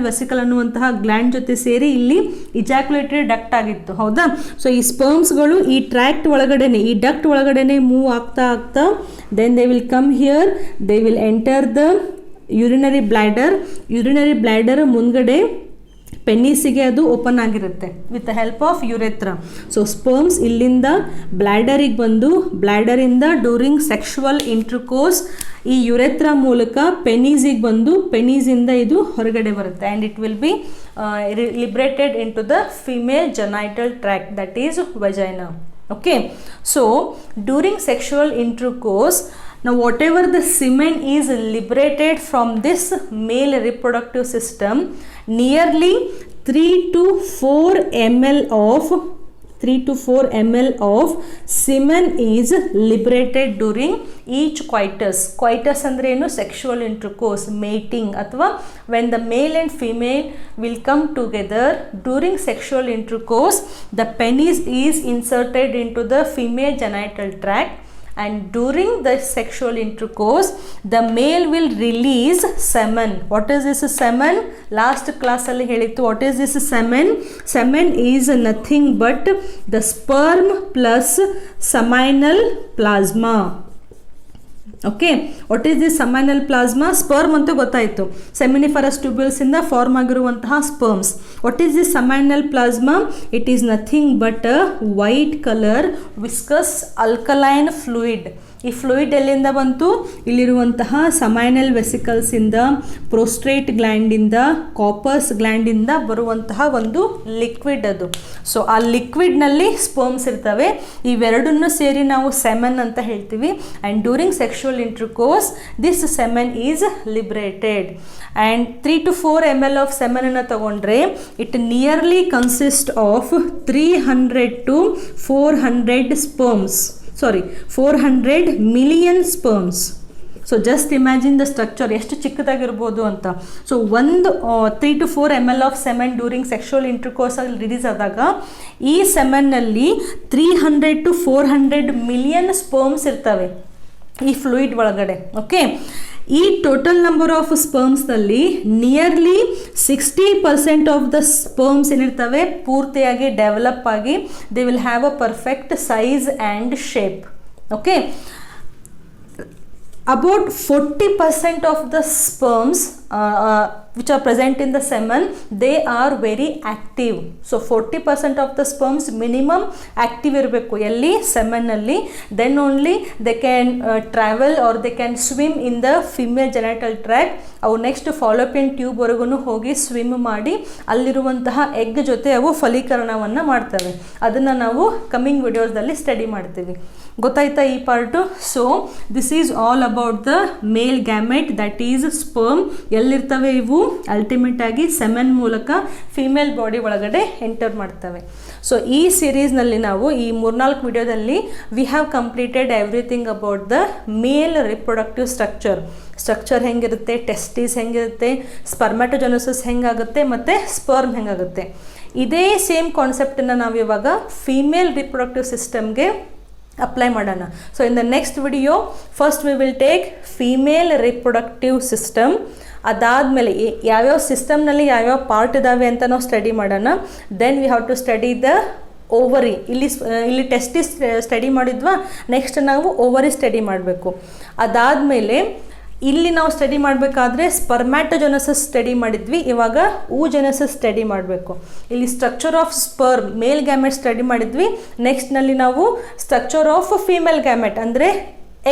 ವೆಸಿಕಲ್ ಅನ್ನುವಂತಹ ಗ್ಲ್ಯಾಂಡ್ ಜೊತೆ ಸೇರಿ ಇಲ್ಲಿ ಇಜಾಕ್ಯುಲೇಟರಿ ಡಕ್ಟ್ ಆಗಿತ್ತು. ಹೌದಾ? ಸೊ ಈ ಸ್ಪರ್ಮ್ಸ್ಗಳು ಈ ಟ್ರ್ಯಾಕ್ಟ್ ಒಳಗಡೆನೆ, ಈ ಡಕ್ಟ್ ಒಳಗಡೆನೆ ಮೂವ್ ಆಗ್ತಾ then they will come here, they will enter the urinary bladder ಮುಂದ್ಗಡೆ ಪೆನ್ನಿಸಿಗೆ ಅದು ಓಪನ್ ಆಗಿರುತ್ತೆ with the help of urethra. So sperms ಇಲ್ಲಿಂದ ಬ್ಲ್ಯಾಡರಿಗೆ ಬಂದು, ಬ್ಲ್ಯಾಡರಿಂದ ಡ್ಯೂರಿಂಗ್ ಸೆಕ್ಷುವಲ್ ಇಂಟರ್ಕೋರ್ಸ್ ಈ ಯುರೆಥ್ರಾ ಮೂಲಕ ಪೆನೀಸಿಗೆ ಬಂದು, ಪೆನೀಸಿಂದ ಇದು ಹೊರಗಡೆ ಬರುತ್ತೆ and it will be liberated in to the female genital tract, that is vagina. Okay, so during sexual intercourse, now whatever the semen is liberated from this male reproductive system, nearly 3 to 4 ml of semen is liberated during each coitus. Coitus andre enu sexual intercourse, mating, athwa when the male and female will come together during sexual intercourse, the penis is inserted into the female genital tract, and during the sexual intercourse the male will release semen. What is this semen? Last class alli helittu, what is this semen? Semen is nothing but the sperm plus seminal plasma. Okay, what is this seminal plasma? Sperm ಅಂತೂ ಗೊತ್ತಾಯಿತು, seminiferous ಟ್ಯೂಬ್ಯೂಲ್ಸಿಂದ form ಆಗಿರುವಂತಹ sperms. What is this seminal plasma? It is nothing but a white colour viscus alkaline fluid. ಈ fluid ಎಲ್ಲಿಂದ ಬಂತು? ಇಲ್ಲಿರುವಂತಹ ಸಮೈನಲ್ ವೆಸಿಕಲ್ಸಿಂದ, ಪ್ರೋಸ್ಟ್ರೇಟ್ ಗ್ಲ್ಯಾಂಡಿಂದ, coppers ಗ್ಲ್ಯಾಂಡಿಂದ ಬರುವಂತಹ ಒಂದು liquid ಅದು. ಸೊ ಆ ಲಿಕ್ವಿಡ್ನಲ್ಲಿ ಸ್ಪರ್ಮ್ಸ್ ಇರ್ತವೆ. ಇವೆರಡನ್ನು ಸೇರಿ ನಾವು ಸೆಮನ್ ಅಂತ ಹೇಳ್ತೀವಿ. And during sexual intercourse this semen is liberated. And 3 to 4 ml of ಸೆಮನನ್ನು ತಗೊಂಡ್ರೆ it nearly consist of 300 to 400 sperms. 400 million sperms. So just imagine the structure ಎಷ್ಟು ಚಿಕ್ಕದಾಗಿರ್ಬೋದು ಅಂತ. ಸೊ ಒಂದು 3 to 4 ml of semen during sexual ಇಂಟರ್ಕೋರ್ಸಲ್ಲಿ release ಆದಾಗ ಈ ಸೆಮೆನ್ನಲ್ಲಿ 300 to 400 million sperms ಇರ್ತವೆ ಈ ಫ್ಲೂಯಿಡ್ ಒಳಗಡೆ. ಓಕೆ, ಈ ಟೋಟಲ್ ನಂಬರ್ ಆಫ್ ಸ್ಪರ್ಮ್ಸ್ನಲ್ಲಿ ನಿಯರ್ಲಿ 60% ಆಫ್ ದ ಸ್ಪರ್ಮ್ಸ್ ಏನಿರ್ತವೆ ಪೂರ್ತಿಯಾಗಿ ಡೆವಲಪ್ ಆಗಿ they will have a perfect size and shape. Okay, about 40% of the sperms which are present in the semen, they are very active. So 40% of the sperms minimum active ಇರಬೇಕು ಎಲ್ಲಿ? ಸೆಮೆನ್ನಲ್ಲಿ. Then only they can travel or they can swim in the female genital tract. ಅವು next fallopian ಟ್ಯೂಬ್ವರೆಗೂ ಹೋಗಿ swim ಮಾಡಿ ಅಲ್ಲಿರುವಂತಹ egg ಜೊತೆ ಅವು ಫಲೀಕರಣವನ್ನು ಮಾಡ್ತವೆ. ಅದನ್ನು ನಾವು ಕಮಿಂಗ್ ವಿಡಿಯೋಸ್ದಲ್ಲಿ ಸ್ಟಡಿ ಮಾಡ್ತೀವಿ. ಗೊತ್ತಾಯ್ತಾ ಈ part? So this is all about the male gamete, that is sperm. ಎಲ್ಲಿರ್ತವೆ ಇವು? ಅಲ್ಟಿಮೇಟ್ ಆಗಿ ಸೆಮೆನ್ ಮೂಲಕ ಫಿಮೇಲ್ ಬಾಡಿ ಒಳಗಡೆ ಎಂಟರ್ ಮಾಡ್ತವೆ. ಸೊ ಈ ಸೀರೀಸ್ನಲ್ಲಿ ನಾವು ಈ 3-4 ವಿಡಿಯೋದಲ್ಲಿ we have completed everything about the male reproductive structure ಹೆಂಗಿರುತ್ತೆ, ಟೆಸ್ಟಿಸ್ ಹೆಂಗಿರುತ್ತೆ, ಸ್ಪರ್ಮ್ಯಾಟೋಜೆನೆಸಿಸ್ ಹೆಂಗಾಗುತ್ತೆ ಮತ್ತು ಸ್ಪರ್ಮ್ ಹೆಂಗಾಗುತ್ತೆ. ಇದೇ ಸೇಮ್ ಕಾನ್ಸೆಪ್ಟನ್ನು ನಾವು ಇವಾಗ ಫಿಮೇಲ್ ರಿಪ್ರೊಡಕ್ಟಿವ್ ಸಿಸ್ಟಮ್ಗೆ ಅಪ್ಲೈ ಮಾಡೋಣ. So in the next video first we will take female reproductive system. ಅದಾದಮೇಲೆ ಯಾವ್ಯಾವ ಸಿಸ್ಟಮ್ನಲ್ಲಿ ಯಾವ್ಯಾವ ಪಾರ್ಟ್ ಇದ್ದಾವೆ ಅಂತ ನಾವು ಸ್ಟಡಿ ಮಾಡೋಣ. Then we have to study the ovary. ಇಲ್ಲಿ ಟೆಸ್ಟಿಸ್ ಸ್ಟಡಿ ಮಾಡಿದ್ವಾ, ನೆಕ್ಸ್ಟ್ ನಾವು ಓವರಿ ಸ್ಟಡಿ ಮಾಡಬೇಕು. ಅದಾದಮೇಲೆ ಇಲ್ಲಿ ನಾವು ಸ್ಟಡಿ ಮಾಡಬೇಕಾದ್ರೆ ಸ್ಪರ್ಮ್ಯಾಟೋಜೆನೆಸಿಸ್ ಸ್ಟಡಿ ಮಾಡಿದ್ವಿ, ಇವಾಗ oogenesis ಸ್ಟಡಿ ಮಾಡಬೇಕು. ಇಲ್ಲಿ structure of sperm male gamete study ಮಾಡಿದ್ವಿ, ನೆಕ್ಸ್ಟ್ನಲ್ಲಿ ನಾವು ಸ್ಟ್ರಕ್ಚರ್ ಆಫ್ ಫೀಮೇಲ್ ಗ್ಯಾಮೆಟ್ ಅಂದರೆ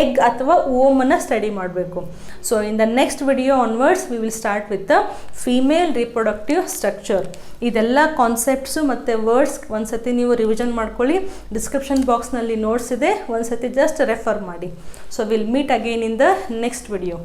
ಎಗ್ ಅಥವಾ ಓಮನ್ನು ಸ್ಟಡಿ ಮಾಡಬೇಕು. So in the next video onwards we will start with the female reproductive structure. ಇದೆಲ್ಲ ಕಾನ್ಸೆಪ್ಟ್ಸು ಮತ್ತು ವರ್ಡ್ಸ್ ಒಂದ್ಸತಿ ನೀವು ರಿವಿಷನ್ ಮಾಡ್ಕೊಳ್ಳಿ. ಡಿಸ್ಕ್ರಿಪ್ಷನ್ ಬಾಕ್ಸ್ನಲ್ಲಿ ನೋಟ್ಸ್ ಇದೆ, ಒಂದ್ಸತಿ ಜಸ್ಟ್ ರೆಫರ್ ಮಾಡಿ. So will meet again in the next video.